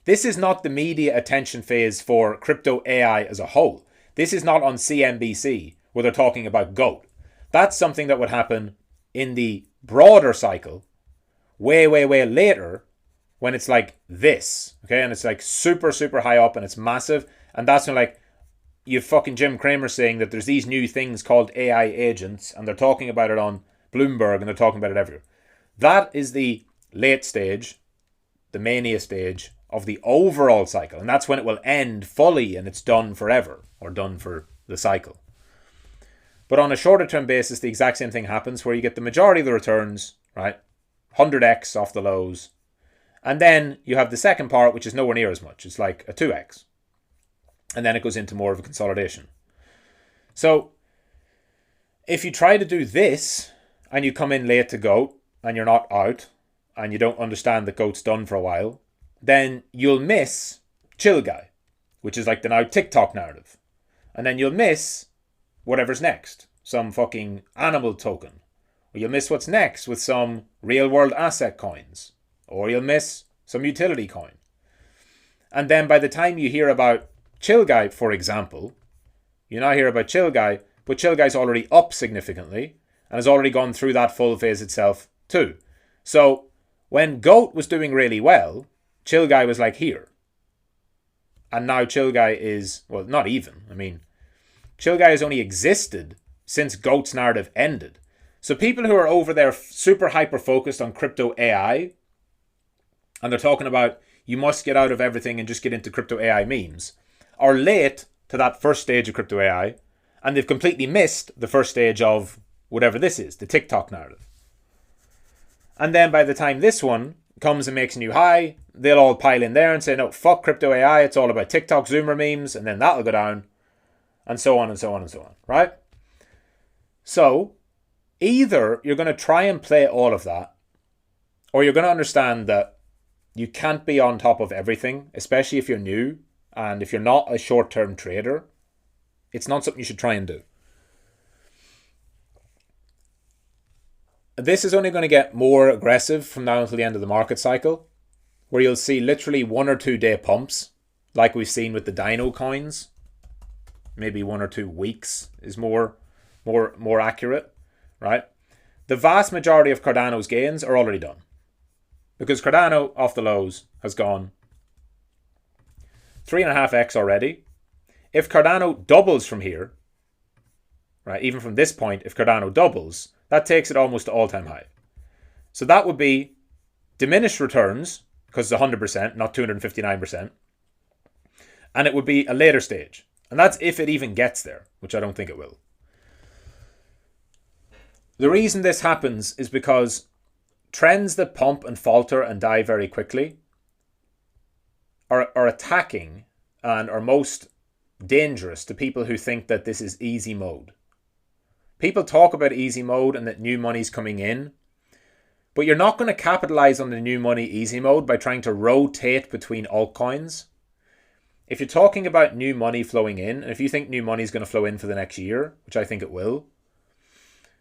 This is not the media attention phase for crypto AI as a whole. This is not on CNBC where they're talking about GOAT. That's something that would happen in the broader cycle way, way, way later when it's like this, okay? And it's like super, super high up and it's massive. And that's when like you have fucking Jim Cramer saying that there's these new things called AI agents and they're talking about it on Bloomberg and they're talking about it everywhere. That is the late stage, the mania stage of the overall cycle. And that's when it will end fully and it's done forever or done for the cycle. But on a shorter term basis, the exact same thing happens where you get the majority of the returns, right? 100x off the lows. And then you have the second part, which is nowhere near as much. It's like a 2x. And then it goes into more of a consolidation. So if you try to do this and you come in late to GOAT and you're not out and you don't understand that GOAT's done for a while, then you'll miss Chill Guy, which is like the now TikTok narrative. And then you'll miss whatever's next, some fucking animal token. Or you'll miss what's next with some real world asset coins. Or you'll miss some utility coin. And then by the time you hear about Chill Guy, for example, you now hear about Chill Guy, but Chill Guy's already up significantly and has already gone through that full phase itself too. So when GOAT was doing really well, Chill Guy was like here. And now Chill Guy is, well, not even. I mean, Chill Guy has only existed since GOAT's narrative ended. So people who are over there super hyper focused on crypto AI, and they're talking about you must get out of everything and just get into crypto AI memes, are late to that first stage of crypto AI, and they've completely missed the first stage of whatever this is, the TikTok narrative. And then by the time this one comes and makes a new high, they'll all pile in there and say, no, fuck crypto AI, it's all about TikTok Zoomer memes, and then that'll go down, and so on and so on and so on, right? So either you're going to try and play all of that, or you're going to understand that you can't be on top of everything, especially if you're new, and if you're not a short-term trader, it's not something you should try and do. This is only going to get more aggressive from now until the end of the market cycle, where you'll see literally 1 or 2 day pumps, like we've seen with the Dino coins. Maybe 1 or 2 weeks is more accurate, right? The vast majority of Cardano's gains are already done, because Cardano off the lows has gone 3.5x already. If Cardano doubles from here, right, even from this point, if Cardano doubles, that takes it almost to all-time high. So that would be diminished returns, because it's 100%, not 259%. And it would be a later stage. And that's if it even gets there, which I don't think it will. The reason this happens is because trends that pump and falter and die very quickly are attacking and are most dangerous to people who think that this is easy mode. People talk about easy mode and that new money's coming in, but you're not going to capitalize on the new money easy mode by trying to rotate between altcoins. If you're talking about new money flowing in, and if you think new money is going to flow in for the next year, which I think it will,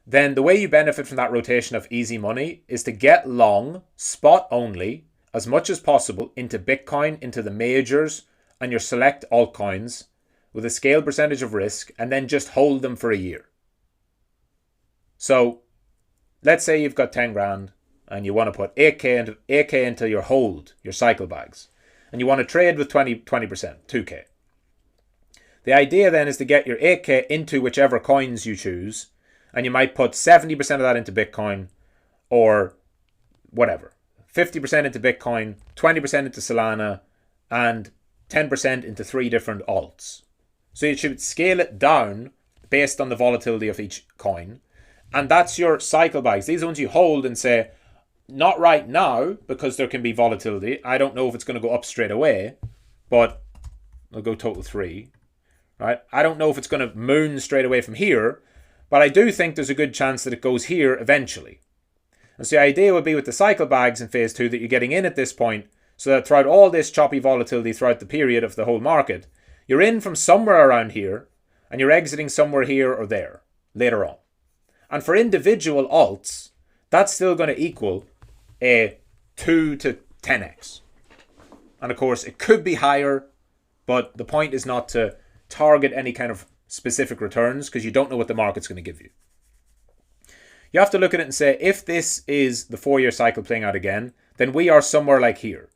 then the way you benefit from that rotation of easy money is to get long, spot only, as much as possible into Bitcoin, into the majors, and your select altcoins with a scale percentage of risk, and then just hold them for a year. So let's say you've got 10 grand and you want to put 8k into your hold, your cycle bags, and you want to trade with 20%, 2k. The idea then is to get your 8k into whichever coins you choose, and you might put 70% of that into Bitcoin or whatever. 50% into Bitcoin, 20% into Solana, and 10% into 3 different alts. So you should scale it down based on the volatility of each coin. And that's your cycle bags. These are ones you hold and say, not right now, because there can be volatility. I don't know if it's going to go up straight away, but I'll go total 3. Right? I don't know if it's going to moon straight away from here, but I do think there's a good chance that it goes here eventually. And so the idea would be with the cycle bags in phase 2 that you're getting in at this point, so that throughout all this choppy volatility throughout the period of the whole market, you're in from somewhere around here, and you're exiting somewhere here or there later on. And for individual alts, that's still going to equal a 2 to 10x. And of course, it could be higher, but the point is not to target any kind of specific returns because you don't know what the market's going to give you. You have to look at it and say, if this is the 4-year cycle playing out again, then we are somewhere like here.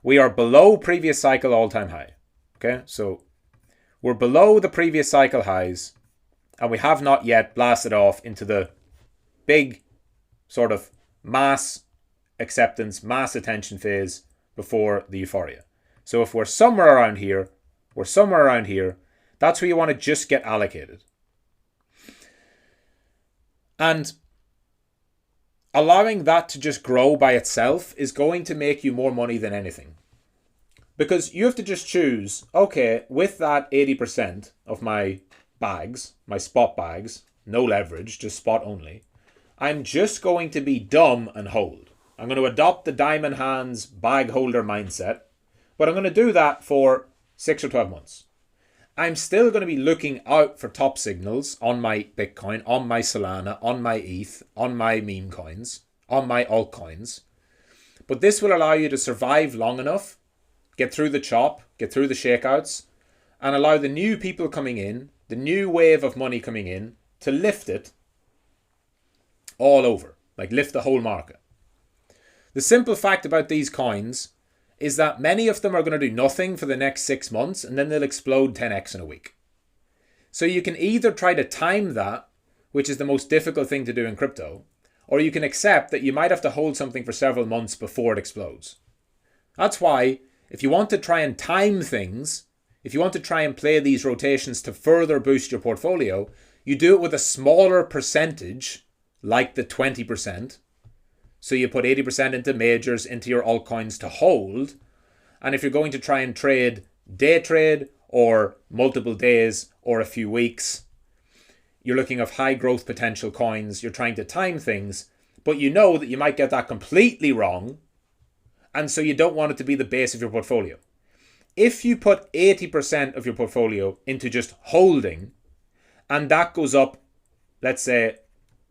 We are below previous cycle all-time high. Okay, so we're below the previous cycle highs, and we have not yet blasted off into the big sort of mass acceptance, mass attention phase before the euphoria. So if we're somewhere around here, that's where you want to just get allocated. And allowing that to just grow by itself is going to make you more money than anything. Because you have to just choose, okay, with that 80% of my bags, my spot bags, no leverage, just spot only, I'm just going to be dumb and hold. I'm going to adopt the diamond hands bag holder mindset, but I'm going to do that for 6 or 12 months. I'm still going to be looking out for top signals on my Bitcoin, on my Solana, on my ETH, on my meme coins, on my altcoins. But this will allow you to survive long enough, get through the chop, get through the shakeouts, and allow the new people coming in, the new wave of money coming in, to lift it all over, like lift the whole market. The simple fact about these coins is that many of them are going to do nothing for the next 6 months and then they'll explode 10x in a week. So you can either try to time that, which is the most difficult thing to do in crypto, or you can accept that you might have to hold something for several months before it explodes. That's why if you want to try and time things, if you want to try and play these rotations to further boost your portfolio, you do it with a smaller percentage, like the 20%. So you put 80% into majors, into your altcoins to hold. And if you're going to try and day trade or multiple days or a few weeks, you're looking at high growth potential coins. You're trying to time things, but you know that you might get that completely wrong. And so you don't want it to be the base of your portfolio. If you put 80% of your portfolio into just holding, and that goes up, let's say,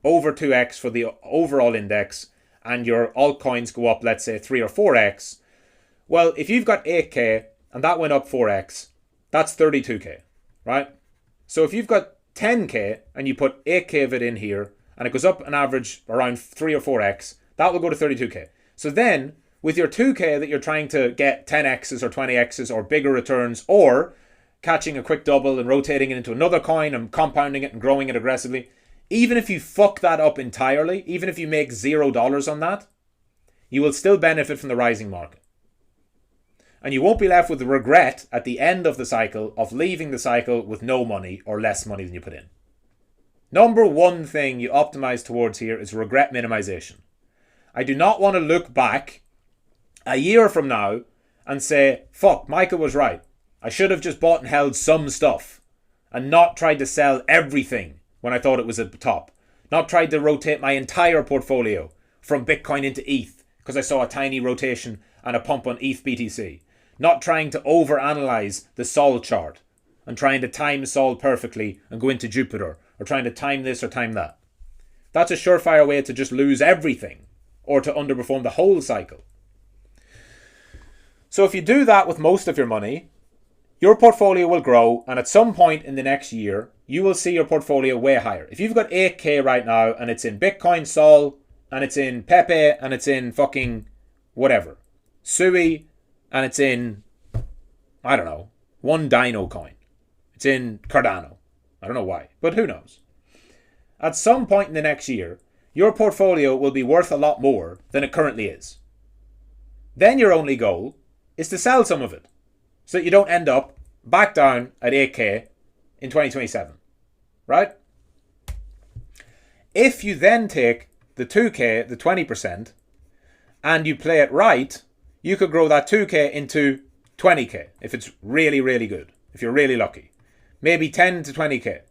over 2x for the overall index, and your altcoins go up, let's say, 3 or 4x, well, if you've got 8k and that went up 4x, that's 32k, right? So if you've got 10k and you put 8k of it in here and it goes up an average around 3 or 4x, that will go to 32k. So then with your 2k that you're trying to get 10x's or 20x's or bigger returns, or catching a quick double and rotating it into another coin and compounding it and growing it aggressively, even if you fuck that up entirely, even if you make $0 on that, you will still benefit from the rising market. And you won't be left with the regret at the end of the cycle of leaving the cycle with no money or less money than you put in. Number one thing you optimize towards here is regret minimization. I do not want to look back a year from now and say, fuck, Michael was right. I should have just bought and held some stuff and not tried to sell everything when I thought it was at the top. Not tried to rotate my entire portfolio from Bitcoin into ETH because I saw a tiny rotation and a pump on ETH BTC. Not trying to overanalyze the Sol chart and trying to time Sol perfectly and go into Jupiter, or trying to time this or time that. That's a surefire way to just lose everything or to underperform the whole cycle. So if you do that with most of your money, your portfolio will grow, and at some point in the next year, you will see your portfolio way higher. If you've got 8k right now and it's in Bitcoin, Sol, and it's in Pepe, and it's in fucking whatever, Sui, and it's in, I don't know, one Dino coin. It's in Cardano. I don't know why, but who knows? At some point in the next year, your portfolio will be worth a lot more than it currently is. Then your only goal is to sell some of it, so that you don't end up back down at 8k in 2027, right? If you then take the 2k, the 20%, and you play it right, you could grow that 2k into 20k if it's really, really good, if you're really lucky. Maybe 10 to 20k.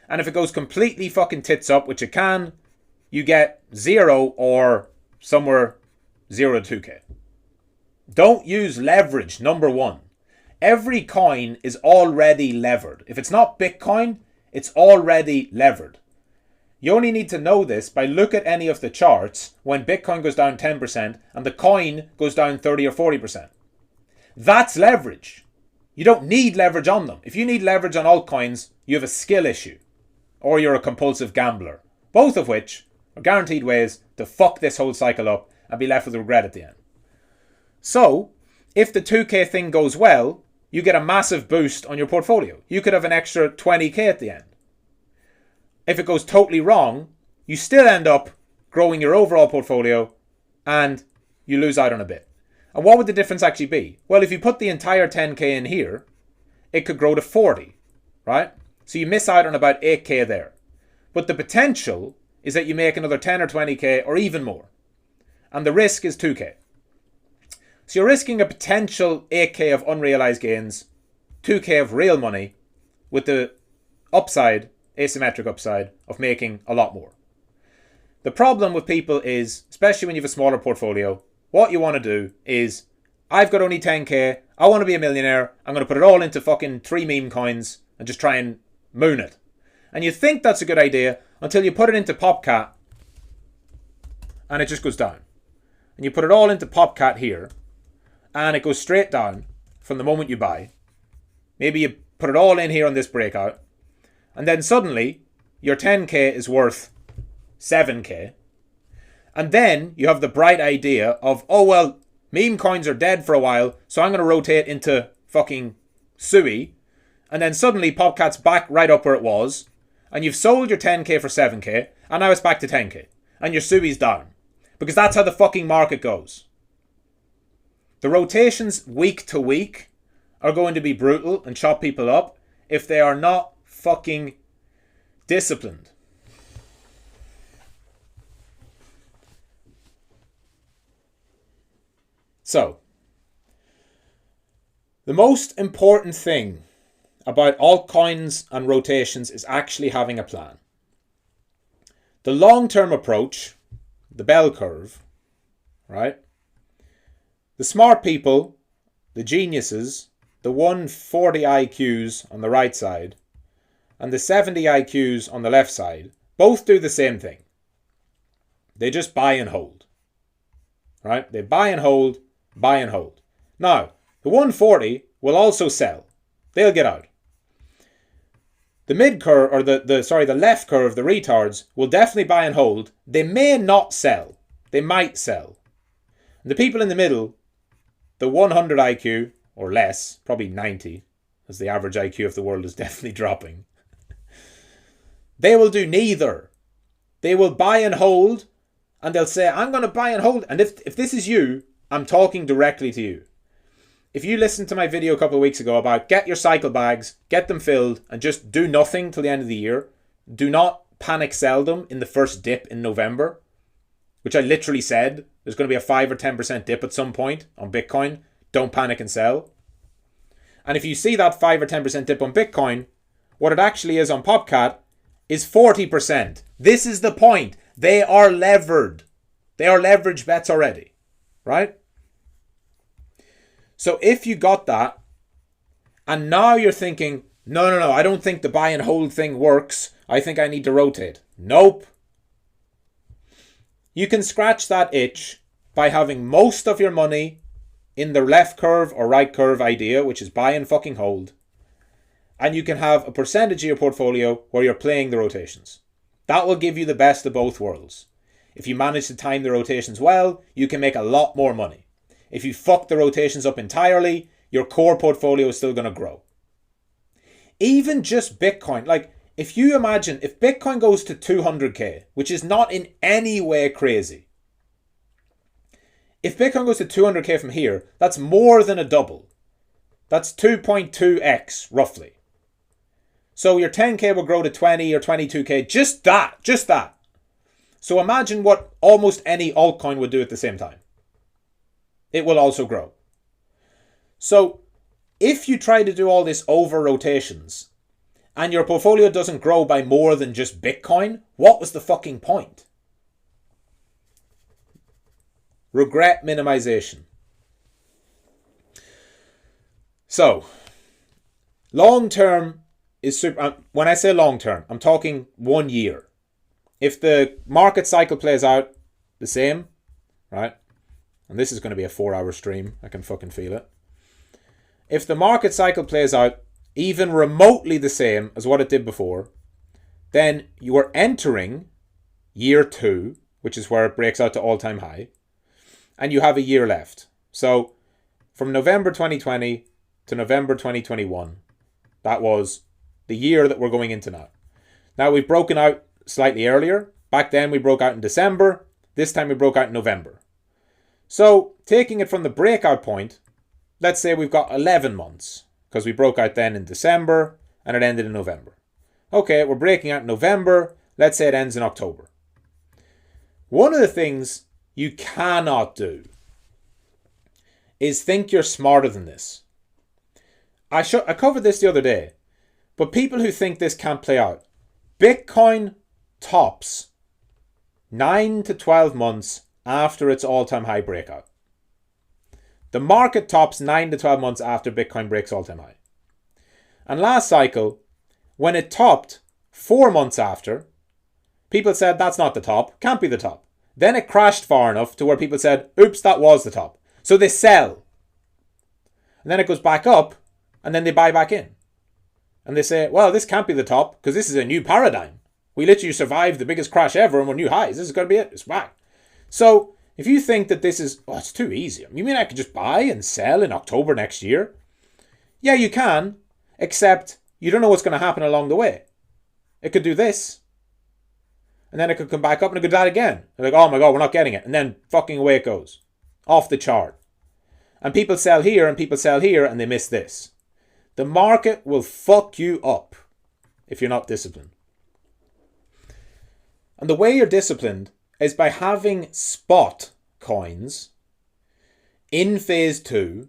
And if it goes completely fucking tits up, which it can, you get 0 or somewhere 0 to 2k. Don't use leverage, number one. Every coin is already levered. If it's not Bitcoin, it's already levered. You only need to know this by look at any of the charts when Bitcoin goes down 10% and the coin goes down 30 or 40%. That's leverage. You don't need leverage on them. If you need leverage on altcoins, you have a skill issue. Or you're a compulsive gambler. Both of which are guaranteed ways to fuck this whole cycle up and be left with regret at the end. So, if the 2k thing goes well, you get a massive boost on your portfolio. You could have an extra 20k at the end. If it goes totally wrong, you still end up growing your overall portfolio and you lose out on a bit. And what would the difference actually be? Well, if you put the entire 10k in here, it could grow to 40, right? So you miss out on about 8k there. But the potential is that you make another 10 or 20k or even more. And the risk is 2k. So you're risking a potential 8k of unrealized gains, 2k of real money, with the upside, asymmetric upside, of making a lot more. The problem with people is, especially when you have a smaller portfolio, what you want to do is, I've got only 10k, I want to be a millionaire, I'm going to put it all into fucking 3 meme coins and just try and moon it. And you think that's a good idea until you put it into PopCat and it just goes down. And you put it all into PopCat here and it goes straight down from the moment you buy. Maybe you put it all in here on this breakout and then suddenly your 10k is worth 7k. And then you have the bright idea of, oh, well, meme coins are dead for a while, so I'm going to rotate into fucking Sui. And then suddenly PopCat's back right up where it was. And you've sold your 10k for 7k, and now it's back to 10k. And your Sui's down. Because that's how the fucking market goes. The rotations week to week are going to be brutal and chop people up if they are not fucking disciplined. So, the most important thing about altcoins and rotations is actually having a plan. The long-term approach, the bell curve, right? The smart people, the geniuses, the 140 IQs on the right side and the 70 IQs on the left side both do the same thing. They just buy and hold, right? They buy and hold, buy and hold. Now, the 140 will also sell. They'll get out. The mid curve, or the left curve, the retards, will definitely buy and hold. They may not sell. They might sell. And the people in the middle, the 100 IQ or less, probably 90, as the average IQ of the world is definitely dropping. They will do neither. They will buy and hold, and they'll say, I'm going to buy and hold. And if this is you, I'm talking directly to you. If you listened to my video a couple of weeks ago about get your cycle bags, get them filled, and just do nothing till the end of the year, do not panic sell them in the first dip in November, which I literally said, there's going to be a 5 or 10% dip at some point on Bitcoin. Don't panic and sell. And if you see that 5 or 10% dip on Bitcoin, what it actually is on PopCat is 40%. This is the point. They are levered. They are leverage bets already, right? So if you got that, and now you're thinking, no, I don't think the buy and hold thing works. I think I need to rotate. Nope. You can scratch that itch by having most of your money in the left curve or right curve idea, which is buy and fucking hold. And you can have a percentage of your portfolio where you're playing the rotations. That will give you the best of both worlds. If you manage to time the rotations well, you can make a lot more money. If you fuck the rotations up entirely, your core portfolio is still going to grow. Even just Bitcoin, like if you imagine if Bitcoin goes to 200k, which is not in any way crazy. If Bitcoin goes to 200k from here, that's more than a double. That's 2.2x roughly. So your 10k will grow to 20 or 22k, just that. So imagine what almost any altcoin would do at the same time. It will also grow. So if you try to do all this over rotations and your portfolio doesn't grow by more than just Bitcoin, what was the fucking point? Regret minimization. So, long term is super. When I say long term, I'm talking 1 year. If the market cycle plays out the same, right? And this is going to be a 4-hour stream. I can fucking feel it. if the market cycle plays out even remotely the same as what it did before, then you are entering year 2, which is where it breaks out to all-time high, and you have a year left. So from November 2020 to November 2021, that was the year that we're going into now. Now we've broken out slightly earlier. Back then we broke out in December. This time we broke out in November. So taking it from the breakout point, let's say we've got 11 months, because we broke out then in December and it ended in November. Okay, we're breaking out in November. Let's say it ends in October. One of the things you cannot do is think you're smarter than this. I covered this the other day, but people who think this can't play out, Bitcoin tops 9 to 12 months after its all-time high breakout. The market tops 9 to 12 months after Bitcoin breaks all-time high. And last cycle, when it topped 4 months after, people said that's not the top, can't be the top. Then it crashed far enough to where people said, oops, that was the top. So they sell. And then it goes back up, and then they buy back in. And they say, well, this can't be the top, because this is a new paradigm. We literally survived the biggest crash ever, and we're new highs. This is going to be it. It's back. So if you think that this is, it's too easy. You mean I could just buy and sell in October next year? Yeah, you can, except you don't know what's going to happen along the way. It could do this, and then it could come back up and it could do that again. They're like, oh my God, we're not getting it. And then fucking away it goes. Off the chart. And people sell here and people sell here and they miss this. The market will fuck you up if you're not disciplined. And the way you're disciplined is by having spot coins in phase 2,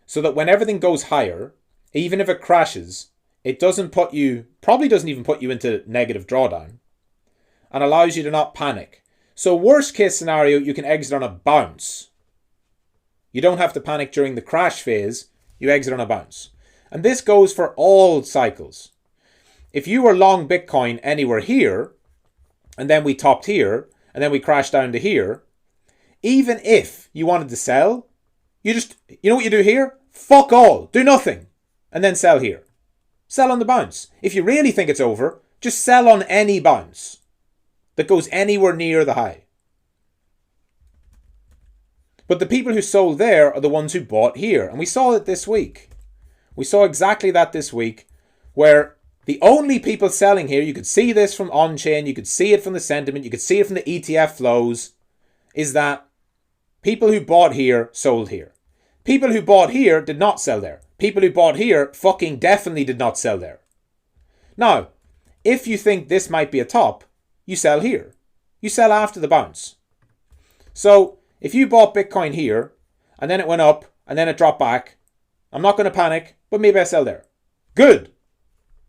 so that when everything goes higher, even if it crashes, it probably doesn't even put you into negative drawdown, and allows you to not panic. So worst case scenario, you can exit on a bounce. You don't have to panic during the crash phase, you exit on a bounce. And this goes for all cycles. If you were long Bitcoin anywhere here, and then we topped here, and then we crashed down to here, even if you wanted to sell, you know what you do here? Fuck all. Do nothing. And then sell here. Sell on the bounce. If you really think it's over, just sell on any bounce that goes anywhere near the high. But the people who sold there are the ones who bought here. And we saw it this week. We saw exactly that this week, where the only people selling here, you could see this from on-chain, you could see it from the sentiment, you could see it from the ETF flows, is that people who bought here sold here. People who bought here did not sell there. People who bought here fucking definitely did not sell there. Now, if you think this might be a top, you sell here. You sell after the bounce. So, if you bought Bitcoin here, and then it went up, and then it dropped back, I'm not going to panic, but maybe I sell there. Good.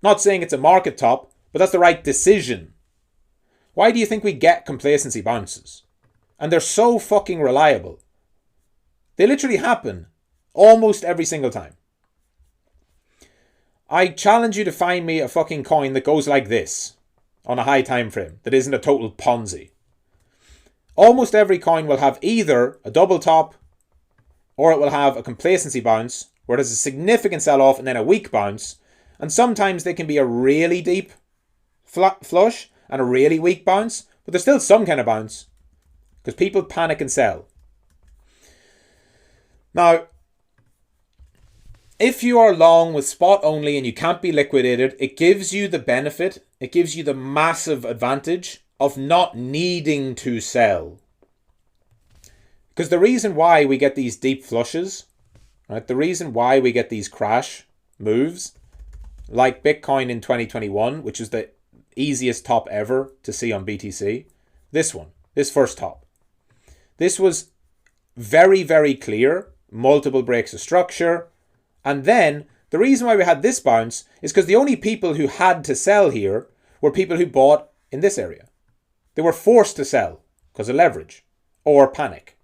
Not saying it's a market top, but that's the right decision. Why do you think we get complacency bounces? And they're so fucking reliable. They literally happen almost every single time. I challenge you to find me a fucking coin that goes like this on a high time frame that isn't a total Ponzi. Almost every coin will have either a double top or it will have a complacency bounce where there's a significant sell-off and then a weak bounce. And sometimes they can be a really deep flush and a really weak bounce, but there's still some kind of bounce because people panic and sell. Now, if you are long with spot only and you can't be liquidated, it gives you the benefit, it gives you the massive advantage of not needing to sell. Because the reason why we get these deep flushes, right, the reason why we get these crash moves, like Bitcoin in 2021, which is the easiest top ever to see on BTC, this first top. This was very, very clear, multiple breaks of structure. And then the reason why we had this bounce is because the only people who had to sell here were people who bought in this area. They were forced to sell because of leverage or panic.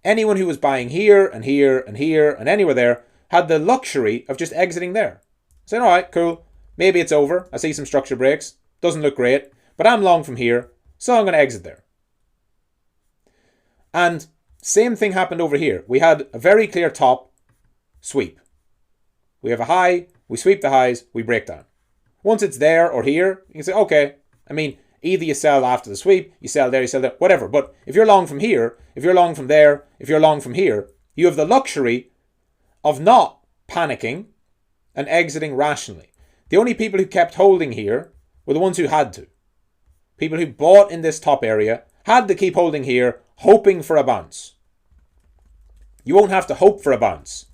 Anyone who was buying here and here and here and anywhere there had the luxury of just exiting there. Saying, all right, cool. Maybe it's over. I see some structure breaks. Doesn't look great. But I'm long from here, so I'm going to exit there. And same thing happened over here. We had a very clear top. sweep. We have a high, we sweep the highs, we break down. Once it's there or here, you can say, okay, I mean, either you sell after the sweep, you sell there, whatever. But if you're long from here, if you're long from there, if you're long from here, you have the luxury of not panicking and exiting rationally. The only people who kept holding here were the ones who had to. People who bought in this top area had to keep holding here, hoping for a bounce. You won't have to hope for a bounce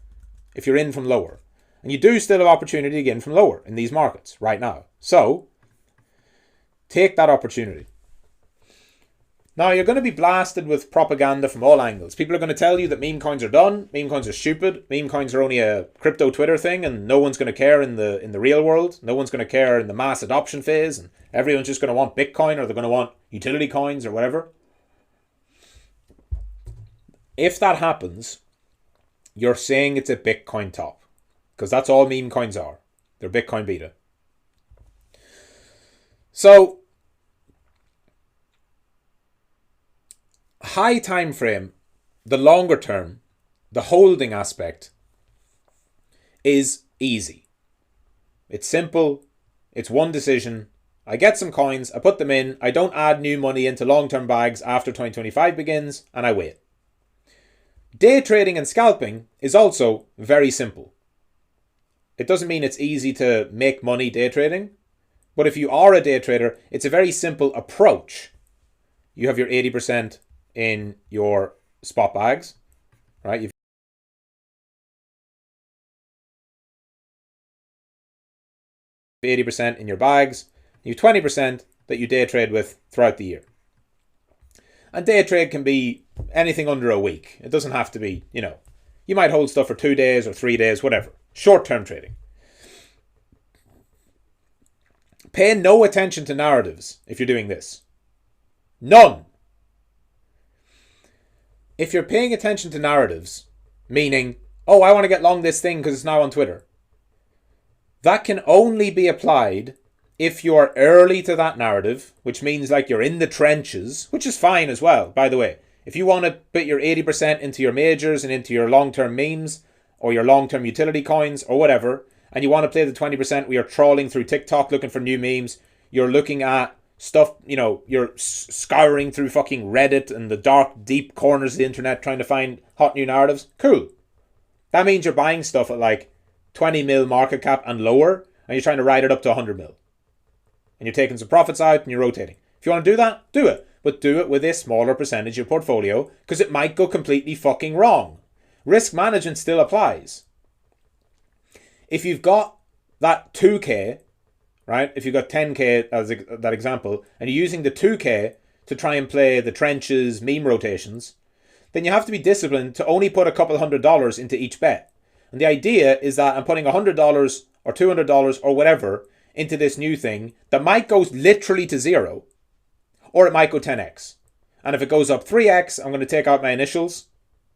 if you're in from lower. And you do still have opportunity to get in from lower in these markets right now. So, take that opportunity. Now, you're going to be blasted with propaganda from all angles. People are going to tell you that meme coins are done, meme coins are stupid, meme coins are only a crypto Twitter thing, and no one's going to care in the real world. No one's going to care in the mass adoption phase, and everyone's just going to want Bitcoin, or they're going to want utility coins or whatever. If that happens, you're saying it's a Bitcoin top. Because that's all meme coins are. They're Bitcoin beta. So, high time frame, the longer term, the holding aspect is easy. It's simple. It's one decision. I get some coins, I put them in, I don't add new money into long-term bags after 2025 begins, and I wait. Day trading and scalping is also very simple. It doesn't mean it's easy to make money day trading, but if you are a day trader, it's a very simple approach. You have your 80% in your spot bags, right? You've 80% in your bags. You have 20% that you day trade with throughout the year. And day trade can be anything under a week. It doesn't have to be, you might hold stuff for 2 days or 3 days, whatever. Short-term trading. Pay no attention to narratives if you're doing this. None. If you're paying attention to narratives, meaning, oh, I want to get long this thing because it's now on Twitter, that can only be applied if you are early to that narrative, which means like you're in the trenches, which is fine as well, by the way. If you want to put your 80% into your majors and into your long-term memes, or your long-term utility coins, or whatever, and you want to play the 20% where you're trawling through TikTok looking for new memes, you're looking at stuff, you're scouring through fucking Reddit and the dark, deep corners of the internet trying to find hot new narratives, cool. That means you're buying stuff at like 20 mil market cap and lower, and you're trying to ride it up to 100 mil. And you're taking some profits out and you're rotating. If you want to do that, do it. But do it with a smaller percentage of your portfolio, because it might go completely fucking wrong. Risk management still applies. If you've got that 2K, right? If you've got 10K as that example, and you're using the 2K to try and play the trenches meme rotations, then you have to be disciplined to only put a couple $100 into each bet. And the idea is that I'm putting $100 or $200 or whatever into this new thing that might go literally to zero, or it might go 10x. And if it goes up 3x, I'm going to take out my initials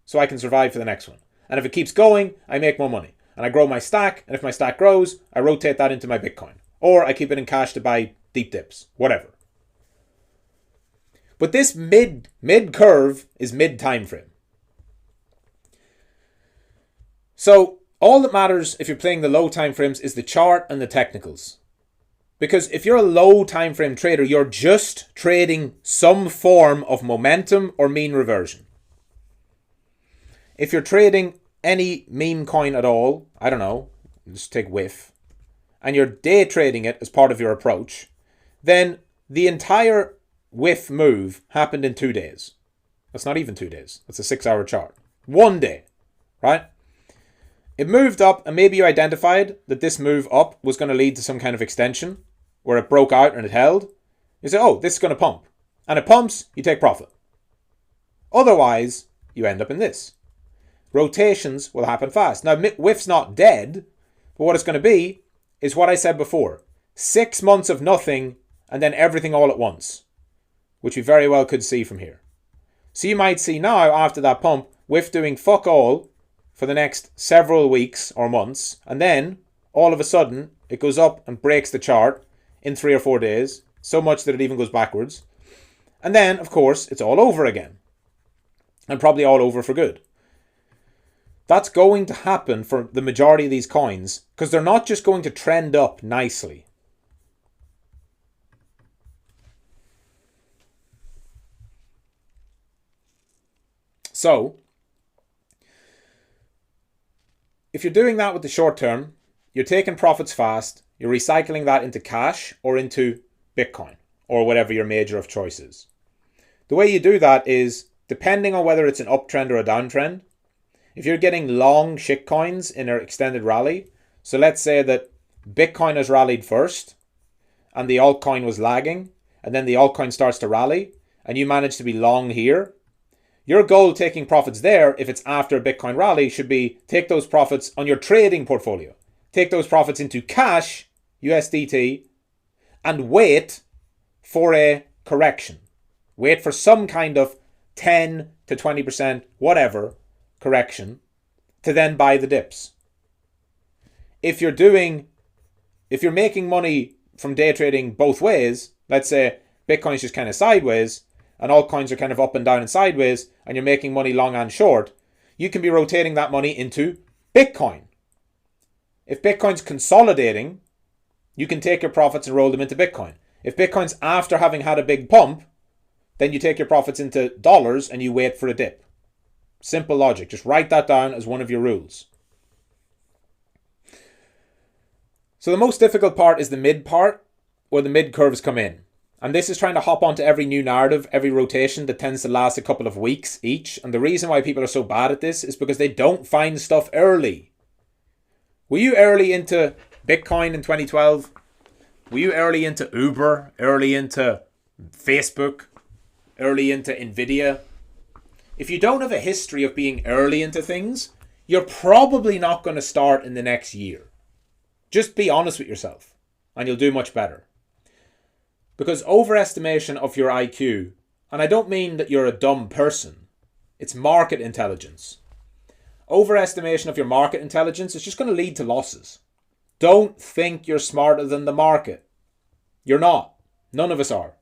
so I can survive for the next one. And if it keeps going, I make more money. And I grow my stack, and if my stack grows, I rotate that into my Bitcoin. Or I keep it in cash to buy deep dips, whatever. But this mid curve is mid time frame. So all that matters if you're playing the low time frames is the chart and the technicals. Because if you're a low time frame trader, you're just trading some form of momentum or mean reversion. If you're trading any meme coin at all, I don't know, just take WIF, and you're day trading it as part of your approach, then the entire WIF move happened in 2 days. That's not even 2 days. That's a 6-hour chart. 1 day, right? It moved up, and maybe you identified that this move up was going to lead to some kind of extension where it broke out and it held. You say, oh, this is going to pump. And it pumps, you take profit. Otherwise, you end up in this. Rotations will happen fast. Now, WIF's not dead, but what it's going to be is what I said before. 6 months of nothing and then everything all at once, which we very well could see from here. So you might see now, after that pump, WIF doing fuck all for the next several weeks or months, and then all of a sudden it goes up and breaks the chart in 3 or 4 days, so much that it even goes backwards. And then, of course, it's all over again. And probably all over for good. That's going to happen for the majority of these coins because they're not just going to trend up nicely. So, if you're doing that with the short term, you're taking profits fast, you're recycling that into cash or into Bitcoin or whatever your major of choice is. The way you do that is, depending on whether it's an uptrend or a downtrend, if you're getting long shitcoins in an extended rally, so let's say that Bitcoin has rallied first and the altcoin was lagging, and then the altcoin starts to rally and you manage to be long here, your goal taking profits there, if it's after a Bitcoin rally, should be take those profits on your trading portfolio. Take those profits into cash, USDT, and wait for a correction. Wait for some kind of 10 to 20%, whatever, correction to then buy the dips. If you're making money from day trading both ways, let's say Bitcoin's just kind of sideways and altcoins are kind of up and down and sideways, and you're making money long and short, you can be rotating that money into Bitcoin. If Bitcoin's consolidating, you can take your profits and roll them into Bitcoin. If Bitcoin's after having had a big pump, then you take your profits into dollars and you wait for a dip. Simple logic. Just write that down as one of your rules. So the most difficult part is the mid part, where the mid curves come in. And this is trying to hop onto every new narrative, every rotation that tends to last a couple of weeks each. And the reason why people are so bad at this is because they don't find stuff early. Were you early into Bitcoin in 2012? Were you early into Uber? Early into Facebook? Early into Nvidia? If you don't have a history of being early into things, you're probably not going to start in the next year. Just be honest with yourself and you'll do much better. Because overestimation of your IQ, and I don't mean that you're a dumb person, it's market intelligence. Overestimation of your market intelligence is just going to lead to losses. Don't think you're smarter than the market. You're not. None of us are.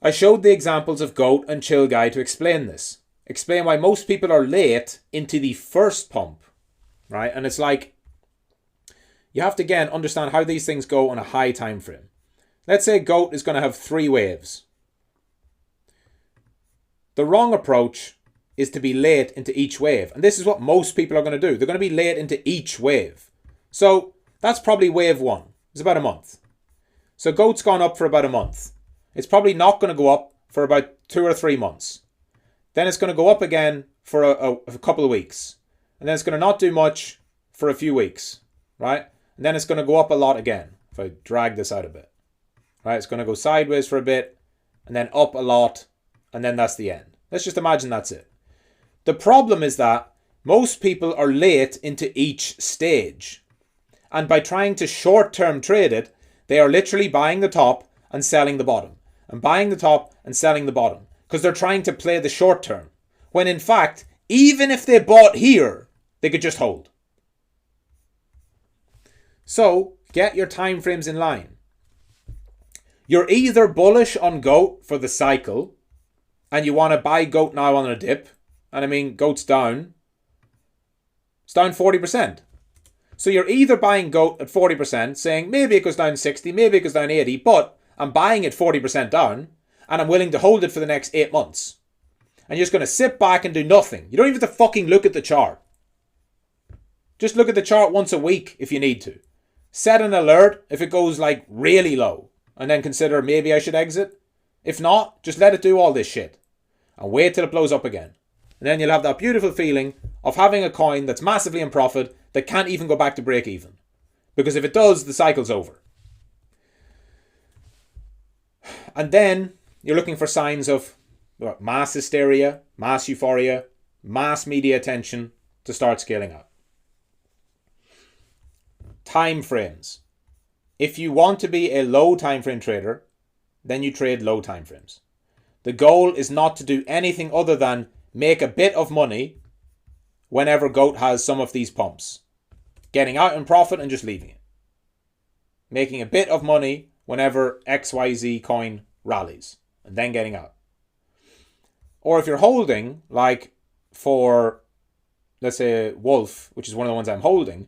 I showed the examples of GOAT and Chill Guy to explain this. Explain why most people are late into the first pump, right? And it's like, you have to again understand how these things go on a high time frame. Let's say GOAT is going to have 3 waves. The wrong approach is to be late into each wave. And this is what most people are going to do. They're going to be late into each wave. So that's probably wave 1. It's about a month. So GOAT's gone up for about a month. It's probably not going to go up for about 2 or 3 months. Then it's going to go up again for a couple of weeks. And then it's going to not do much for a few weeks, right? And then it's going to go up a lot again, if I drag this out a bit. Right? It's going to go sideways for a bit, and then up a lot, and then that's the end. Let's just imagine that's it. The problem is that most people are late into each stage. And by trying to short-term trade it, they are literally buying the top and selling the bottom. And buying the top and selling the bottom. Because they're trying to play the short term. When in fact, even if they bought here, they could just hold. So, get your time frames in line. You're either bullish on GOAT for the cycle, and you want to buy GOAT now on a dip, and I mean, GOAT's down. It's down 40%. So you're either buying GOAT at 40%, saying maybe it goes down 60, maybe it goes down 80, but I'm buying it 40% down, and I'm willing to hold it for the next 8 months. And you're just going to sit back and do nothing. You don't even have to fucking look at the chart. Just look at the chart once a week if you need to. Set an alert if it goes like really low, and then consider maybe I should exit. If not, just let it do all this shit and wait till it blows up again. And then you'll have that beautiful feeling of having a coin that's massively in profit that can't even go back to break even. Because if it does, the cycle's over. And then you're looking for signs of mass hysteria, mass euphoria, mass media attention to start scaling up. Time frames. If you want to be a low time frame trader, then you trade low time frames. The goal is not to do anything other than make a bit of money whenever GOAT has some of these pumps. Getting out in profit and just leaving it. Making a bit of money whenever XYZ coin rallies and then getting out. Or if you're holding, like for let's say Wolf, which is one of the ones I'm holding,